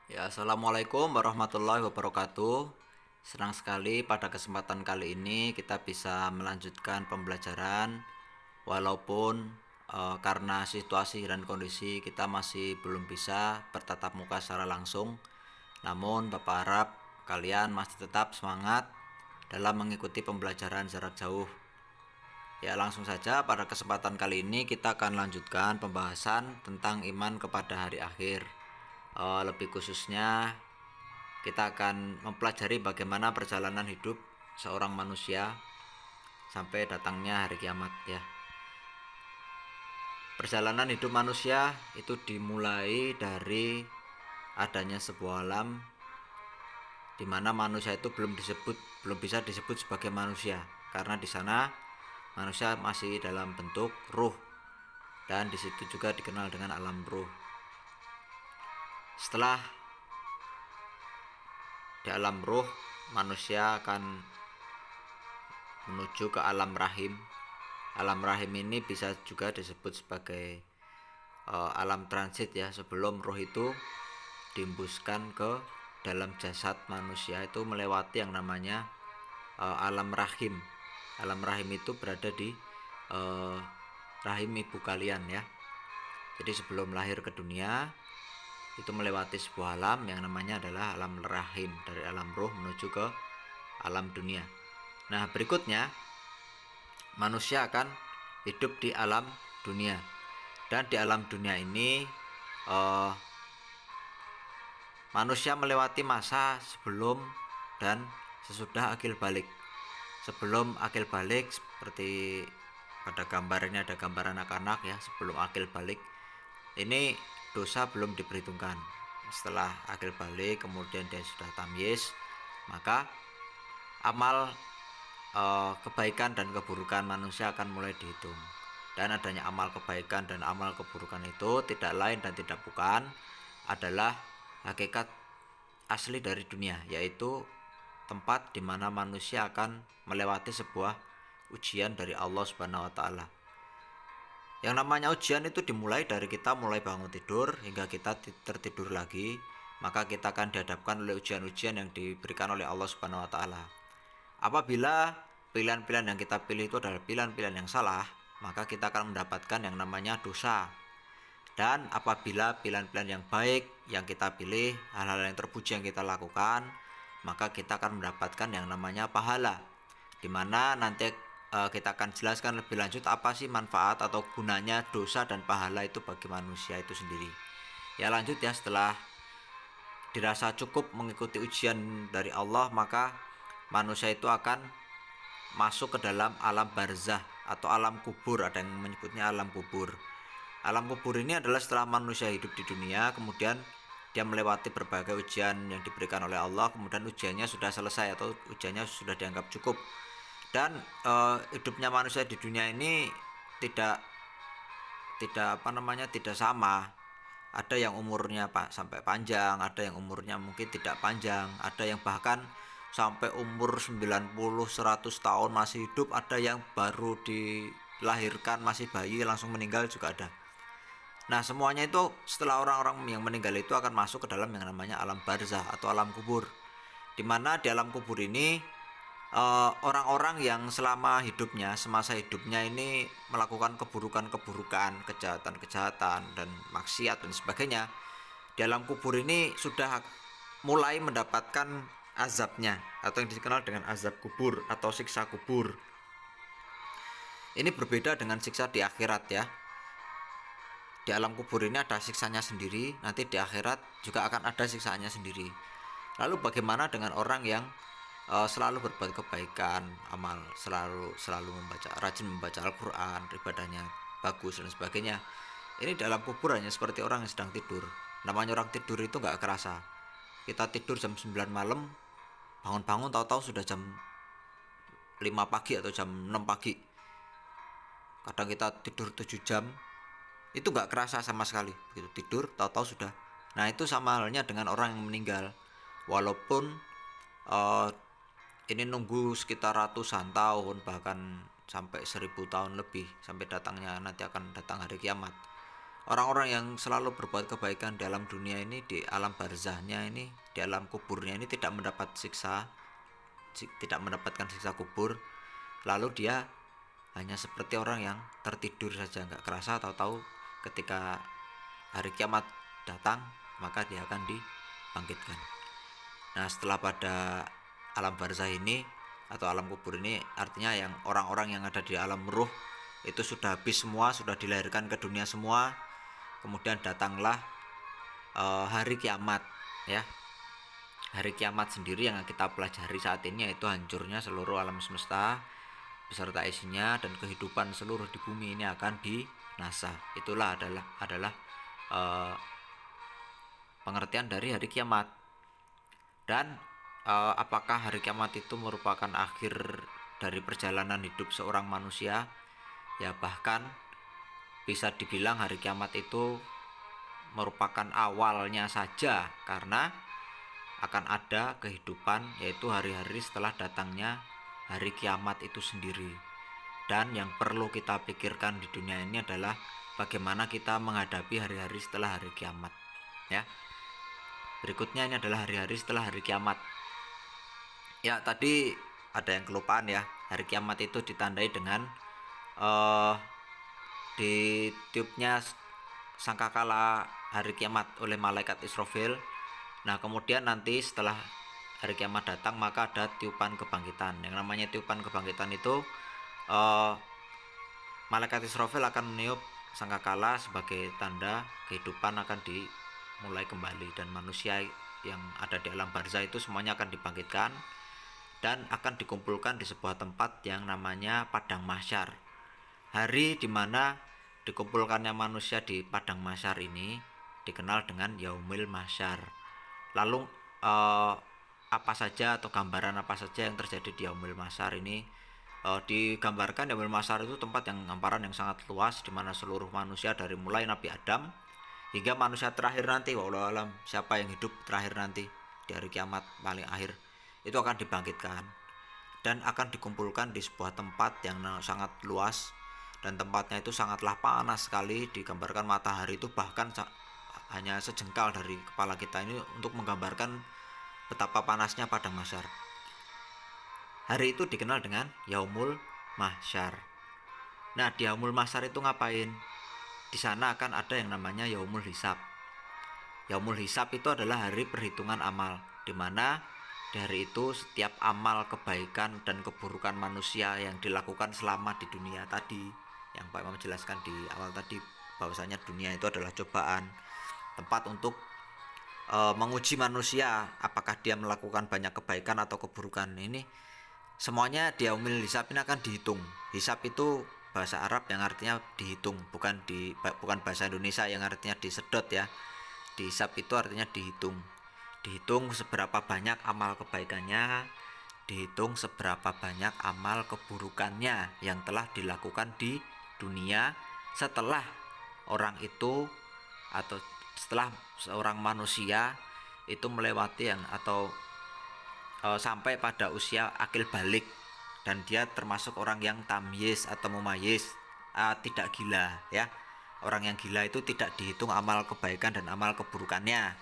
Ya, assalamualaikum warahmatullahi wabarakatuh. Senang sekali pada kesempatan kali ini kita bisa melanjutkan pembelajaran, walaupun karena situasi dan kondisi kita masih belum bisa bertatap muka secara langsung. Namun Bapak harap kalian masih tetap semangat dalam mengikuti pembelajaran jarak jauh. Ya, langsung saja pada kesempatan kali ini kita akan lanjutkan pembahasan tentang iman kepada hari akhir. Lebih khususnya kita akan mempelajari bagaimana perjalanan hidup seorang manusia sampai datangnya hari kiamat ya. Perjalanan hidup manusia itu dimulai dari adanya sebuah alam di mana manusia itu belum bisa disebut sebagai manusia, karena di sana manusia masih dalam bentuk ruh, dan di situ juga dikenal dengan alam ruh. Setelah di alam ruh, manusia akan menuju ke alam rahim. Alam rahim ini bisa juga disebut sebagai alam transit ya, sebelum roh itu diembuskan ke dalam jasad manusia, itu melewati yang namanya alam rahim. Alam rahim itu berada di rahim ibu kalian ya. Jadi sebelum lahir ke dunia itu melewati sebuah alam yang namanya adalah alam rahim, dari alam ruh menuju ke alam dunia. Nah, berikutnya manusia akan hidup di alam dunia, dan di alam dunia ini manusia melewati masa sebelum dan sesudah akil balik. Sebelum akil balik, seperti pada gambar ini ada gambar anak-anak ya, sebelum akil balik ini dosa belum diperhitungkan. Setelah akil balik kemudian dia sudah tamyiz, maka amal kebaikan dan keburukan manusia akan mulai dihitung. Dan adanya amal kebaikan dan amal keburukan itu tidak lain dan tidak bukan adalah hakikat asli dari dunia, yaitu tempat di mana manusia akan melewati sebuah ujian dari Allah Subhanahu wa taala. Yang namanya ujian itu dimulai dari kita mulai bangun tidur hingga kita tertidur lagi, maka kita akan dihadapkan oleh ujian-ujian yang diberikan oleh Allah Subhanahu wa taala. Apabila pilihan-pilihan yang kita pilih itu adalah pilihan-pilihan yang salah, maka kita akan mendapatkan yang namanya dosa. Dan apabila pilihan-pilihan yang baik yang kita pilih, hal-hal yang terpuji yang kita lakukan, maka kita akan mendapatkan yang namanya pahala, dimana nanti kita akan jelaskan lebih lanjut apa sih manfaat atau gunanya dosa dan pahala itu bagi manusia itu sendiri. Ya, lanjut ya, setelah dirasa cukup mengikuti ujian dari Allah, maka manusia itu akan masuk ke dalam alam barzah atau alam kubur. Ada yang menyebutnya alam kubur. Alam kubur ini adalah setelah manusia hidup di dunia, kemudian dia melewati berbagai ujian yang diberikan oleh Allah, kemudian ujiannya sudah selesai atau ujiannya sudah dianggap cukup. Dan hidupnya manusia di dunia ini tidak tidak sama. Ada yang umurnya sampai panjang, ada yang umurnya mungkin tidak panjang, ada yang bahkan sampai umur 90-100 tahun masih hidup, ada yang baru dilahirkan masih bayi langsung meninggal juga ada. Nah, semuanya itu setelah orang-orang yang meninggal itu akan masuk ke dalam yang namanya alam barzah atau alam kubur, dimana di alam kubur ini orang-orang yang selama hidupnya, semasa hidupnya ini melakukan keburukan-keburukan, kejahatan-kejahatan dan maksiat dan sebagainya, di alam kubur ini sudah mulai mendapatkan azabnya atau yang dikenal dengan azab kubur atau siksa kubur. Ini berbeda dengan siksa di akhirat ya. Di alam kubur ini ada siksanya sendiri, nanti di akhirat juga akan ada siksaannya sendiri. Lalu bagaimana dengan orang yang selalu berbuat kebaikan, amal selalu rajin membaca Al-Quran, ibadahnya bagus dan sebagainya? Ini dalam kubur hanya seperti orang yang sedang tidur. Namanya orang tidur itu nggak kerasa. Kita tidur jam 9 malam, bangun-bangun tahu-tahu sudah jam 5 pagi atau jam 6 pagi. Kadang kita tidur 7 jam, itu nggak kerasa sama sekali. Begitu tidur tahu-tahu sudah. Nah, itu sama halnya dengan orang yang meninggal. Walaupun ini nunggu sekitar ratusan tahun, bahkan sampai 1000 tahun lebih, sampai datangnya nanti akan datang hari kiamat. Orang-orang yang selalu berbuat kebaikan di alam dunia ini, di alam barzahnya ini, di alam kuburnya ini tidak mendapatkan siksa kubur. Lalu dia hanya seperti orang yang tertidur saja, nggak kerasa, tahu-tahu ketika hari kiamat datang maka dia akan dibangkitkan. Nah, setelah pada alam barzah ini atau alam kubur ini, artinya yang orang-orang yang ada di alam ruh itu sudah habis semua, sudah dilahirkan ke dunia semua. Kemudian datanglah hari kiamat, ya. Hari kiamat sendiri yang kita pelajari saat ini yaitu hancurnya seluruh alam semesta beserta isinya, dan kehidupan seluruh di bumi ini akan binasa. Itulah adalah pengertian dari hari kiamat. Dan apakah hari kiamat itu merupakan akhir dari perjalanan hidup seorang manusia? Ya, bahkan bisa dibilang hari kiamat itu merupakan awalnya saja, karena akan ada kehidupan, yaitu hari-hari setelah datangnya hari kiamat itu sendiri. Dan yang perlu kita pikirkan di dunia ini adalah bagaimana kita menghadapi hari-hari setelah hari kiamat, ya. Berikutnya ini adalah hari-hari setelah hari kiamat. Ya, tadi ada yang kelupaan ya. Hari kiamat itu ditandai dengan ditiupnya sangkakala hari kiamat oleh malaikat Israfil. Nah, kemudian nanti setelah hari kiamat datang maka ada tiupan kebangkitan. Yang namanya tiupan kebangkitan itu malaikat Israfil akan meniup sangkakala sebagai tanda kehidupan akan dimulai kembali, dan manusia yang ada di alam barzah itu semuanya akan dibangkitkan dan akan dikumpulkan di sebuah tempat yang namanya padang mahsyar. Hari dimana dikumpulkannya manusia di padang mahsyar ini dikenal dengan yaumil mahsyar. Lalu apa saja atau gambaran apa saja yang terjadi di yaumil mahsyar ini? Digambarkan yaumil mahsyar itu tempat yang hamparan yang sangat luas, di mana seluruh manusia dari mulai Nabi Adam hingga manusia terakhir nanti, wallahu alam siapa yang hidup terakhir nanti di hari kiamat paling akhir, itu akan dibangkitkan dan akan dikumpulkan di sebuah tempat yang sangat luas, dan tempatnya itu sangatlah panas sekali. Digambarkan matahari itu bahkan hanya sejengkal dari kepala kita ini untuk menggambarkan betapa panasnya padang mahsyar. Hari itu dikenal dengan yaumul mahsyar. Nah, di yaumul mahsyar itu ngapain? Di sana akan ada yang namanya yaumul hisab. Yaumul hisab itu adalah hari perhitungan amal, di mana di hari itu setiap amal kebaikan dan keburukan manusia yang dilakukan selama di dunia tadi, yang Pak Imam jelaskan di awal tadi, bahwasanya dunia itu adalah cobaan, tempat untuk menguji manusia apakah dia melakukan banyak kebaikan atau keburukan. Ini semuanya di yaumul hisab ini akan dihitung. Hisab itu bahasa Arab yang artinya dihitung, bukan bahasa Indonesia yang artinya disedot ya. Dihisab itu artinya dihitung. Dihitung seberapa banyak amal kebaikannya, dihitung seberapa banyak amal keburukannya yang telah dilakukan di dunia setelah orang itu atau setelah seorang manusia itu melewati atau sampai pada usia akil balik, dan dia termasuk orang yang tamyiz atau mumayyiz, tidak gila ya. Orang yang gila itu tidak dihitung amal kebaikan dan amal keburukannya.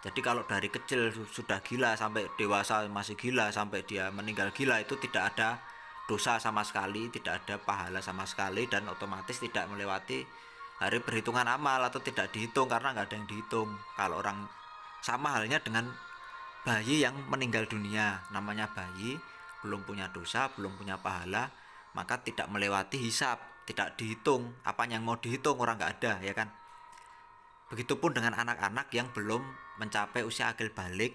Jadi kalau dari kecil sudah gila sampai dewasa masih gila sampai dia meninggal gila, itu tidak ada dosa sama sekali, tidak ada pahala sama sekali, dan otomatis tidak melewati hari perhitungan amal atau tidak dihitung karena nggak ada yang dihitung. Kalau orang, sama halnya dengan bayi yang meninggal dunia, namanya bayi, belum punya dosa, belum punya pahala, maka tidak melewati hisab, tidak dihitung. Apa yang mau dihitung, orang nggak ada, ya kan? Begitupun dengan anak-anak yang belum mencapai usia akil balik,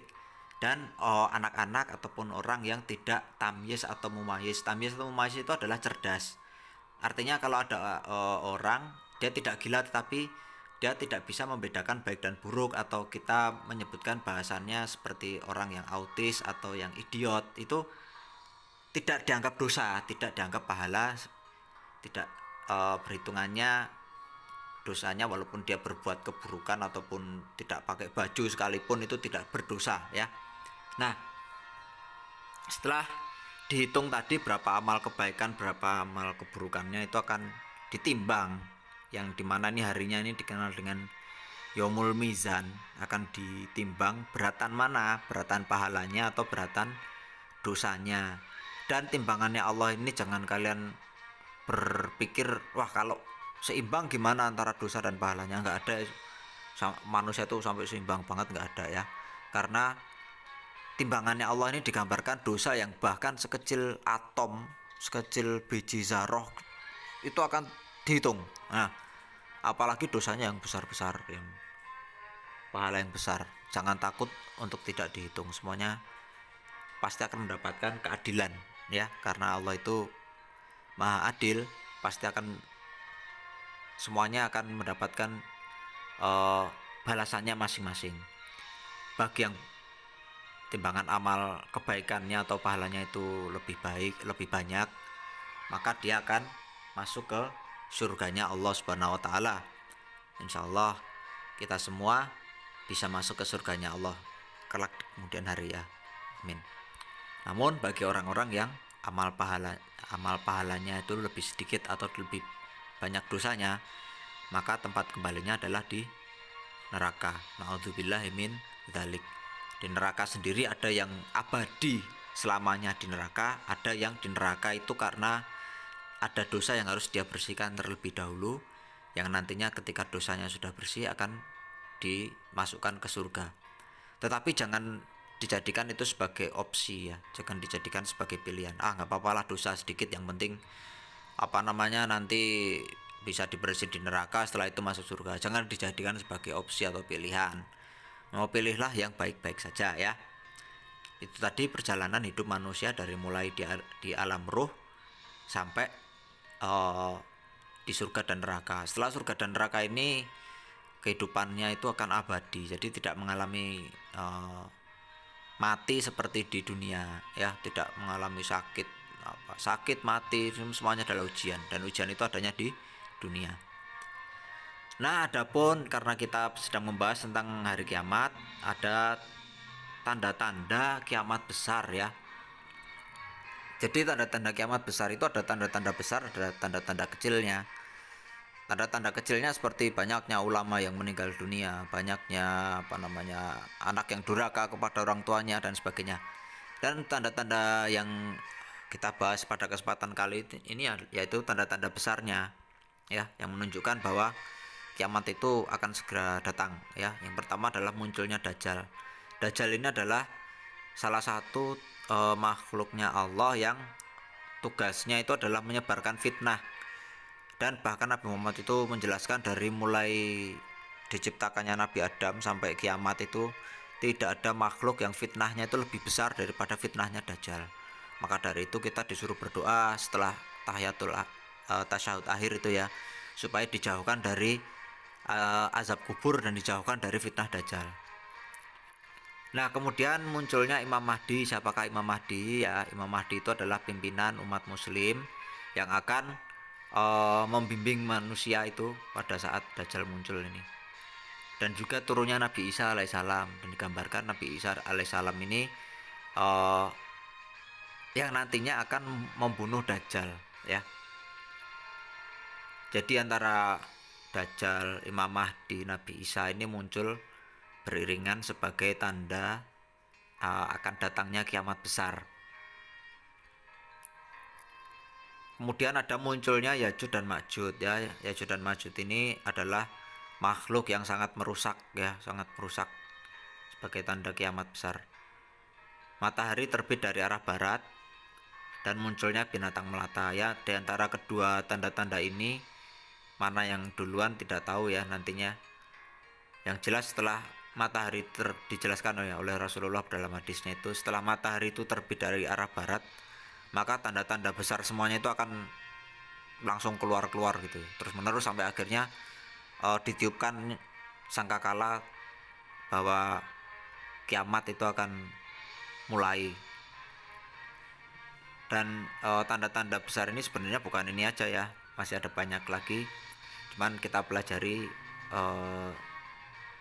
dan anak-anak ataupun orang yang tidak tamyiz atau mumayyiz. Tamyiz atau mumayyiz itu adalah cerdas. Artinya kalau ada orang dia tidak gila tetapi dia tidak bisa membedakan baik dan buruk, atau kita menyebutkan bahasannya seperti orang yang autis atau yang idiot, itu tidak dianggap dosa, tidak dianggap pahala, tidak perhitungannya dosanya walaupun dia berbuat keburukan ataupun tidak pakai baju sekalipun itu tidak berdosa ya. Nah, setelah dihitung tadi berapa amal kebaikan, berapa amal keburukannya, itu akan ditimbang yang dimana ini harinya ini dikenal dengan Yaumul Mizan, akan ditimbang beratan mana, beratan pahalanya atau beratan dosanya. Dan timbangannya Allah ini jangan kalian berpikir wah kalau seimbang gimana antara dosa dan pahalanya, nggak ada manusia itu sampai seimbang banget, nggak ada ya. Karena timbangannya Allah ini digambarkan dosa yang bahkan sekecil atom, sekecil biji zarah itu akan dihitung. Nah, apalagi dosanya yang besar-besar, yang pahala yang besar, jangan takut untuk tidak dihitung. Semuanya pasti akan mendapatkan keadilan ya, karena Allah itu Maha Adil, pasti akan semuanya akan mendapatkan balasannya masing-masing. Bagi yang timbangan amal kebaikannya atau pahalanya itu lebih baik, lebih banyak, maka dia akan masuk ke surganya Allah Subhanahu wa taala. Insyaallah kita semua bisa masuk ke surganya Allah kelak kemudian hari ya. Amin. Namun bagi orang-orang yang amal pahalanya itu lebih sedikit atau lebih banyak dosanya, maka tempat kembalinya adalah di neraka. Na'udzubillahi min dzalik. Di neraka sendiri ada yang abadi selamanya di neraka, ada yang di neraka itu karena ada dosa yang harus dia bersihkan terlebih dahulu, yang nantinya ketika dosanya sudah bersih akan dimasukkan ke surga. Tetapi jangan dijadikan itu sebagai opsi ya, jangan dijadikan sebagai pilihan. Nggak apa-apalah dosa sedikit, yang penting nanti bisa dibersihin di neraka, setelah itu masuk surga. Jangan dijadikan sebagai opsi atau pilihan. Mau pilihlah yang baik-baik saja ya. Itu tadi perjalanan hidup manusia dari mulai di alam ruh sampai di surga dan neraka. Setelah surga dan neraka ini kehidupannya itu akan abadi, jadi tidak mengalami mati seperti di dunia ya, tidak mengalami sakit mati, semuanya adalah ujian, dan ujian itu adanya di dunia. Nah, adapun karena kita sedang membahas tentang hari kiamat, ada tanda-tanda kiamat besar ya. Jadi tanda-tanda kiamat besar itu ada tanda-tanda besar, ada tanda-tanda kecilnya. Tanda-tanda kecilnya seperti banyaknya ulama yang meninggal dunia, banyaknya anak yang durhaka kepada orang tuanya dan sebagainya. Dan tanda-tanda yang kita bahas pada kesempatan kali ini yaitu tanda-tanda besarnya ya, yang menunjukkan bahwa kiamat itu akan segera datang ya. Yang pertama adalah munculnya Dajjal. Dajjal ini adalah salah satu makhluknya Allah yang tugasnya itu adalah menyebarkan fitnah. Dan bahkan Nabi Muhammad itu menjelaskan dari mulai diciptakannya Nabi Adam sampai kiamat itu tidak ada makhluk yang fitnahnya itu lebih besar daripada fitnahnya Dajjal. Maka dari itu kita disuruh berdoa setelah tasyahud akhir itu ya, supaya dijauhkan dari azab kubur dan dijauhkan dari fitnah Dajjal. Nah, kemudian munculnya Imam Mahdi. Siapakah Imam Mahdi? Ya, Imam Mahdi itu adalah pimpinan umat muslim yang akan membimbing manusia itu pada saat Dajjal muncul ini. Dan juga turunnya Nabi Isa alaihissalam, dan digambarkan Nabi Isa alaihissalam ini yang nantinya akan membunuh Dajjal ya. Jadi antara Dajjal, Imam Mahdi, Nabi Isa ini muncul beriringan sebagai tanda akan datangnya kiamat besar. Kemudian ada munculnya Ya'juj dan Ma'juj ya. Ya'juj dan Ma'juj ini adalah makhluk yang sangat merusak ya, sangat merusak sebagai tanda kiamat besar. Matahari terbit dari arah barat dan munculnya binatang melata ya. Di antara kedua tanda-tanda ini mana yang duluan tidak tahu ya nantinya. Yang jelas setelah matahari dijelaskan oleh Rasulullah dalam hadisnya itu, setelah matahari itu terbit dari arah barat, maka tanda-tanda besar semuanya itu akan langsung keluar gitu, terus menerus sampai akhirnya ditiupkan sangkakala bahwa kiamat itu akan mulai. Dan tanda-tanda besar ini sebenarnya bukan ini aja ya, masih ada banyak lagi, cuman kita pelajari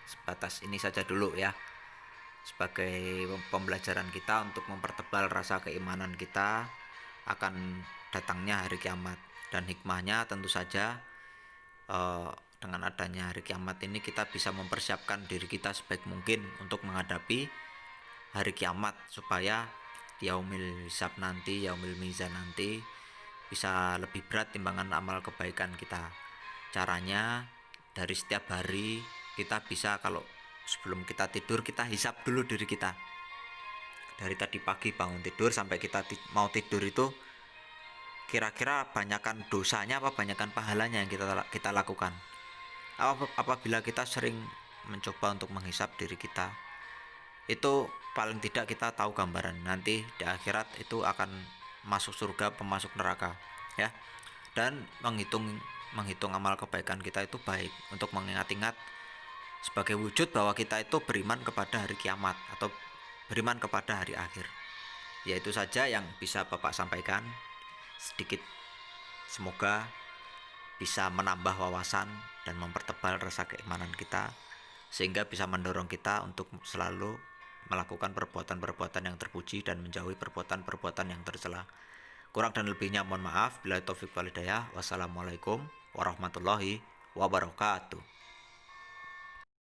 sebatas ini saja dulu ya, sebagai pembelajaran kita untuk mempertebal rasa keimanan kita akan datangnya hari kiamat. Dan hikmahnya tentu saja dengan adanya hari kiamat ini kita bisa mempersiapkan diri kita sebaik mungkin untuk menghadapi hari kiamat, supaya yaumil hisab nanti, yaumil mizan nanti bisa lebih berat timbangan amal kebaikan kita. Caranya dari setiap hari kita bisa, kalau sebelum kita tidur kita hisab dulu diri kita. Dari tadi pagi bangun tidur sampai kita mau tidur itu kira-kira banyakan dosanya apa banyakan pahalanya yang kita lakukan. Apabila kita sering mencoba untuk menghisap diri kita, itu paling tidak kita tahu gambaran nanti di akhirat itu akan masuk surga, pemasuk neraka, ya. Dan menghitung amal kebaikan kita itu baik untuk mengingat-ingat sebagai wujud bahwa kita itu beriman kepada hari kiamat atau beriman kepada hari akhir. Ya, itu saja yang bisa Bapak sampaikan sedikit. Semoga bisa menambah wawasan dan mempertebal rasa keimanan kita, sehingga bisa mendorong kita untuk selalu melakukan perbuatan-perbuatan yang terpuji dan menjauhi perbuatan-perbuatan yang tercela. Kurang dan lebihnya mohon maaf. Bila taufik wal hidayah. Wassalamualaikum warahmatullahi wabarakatuh.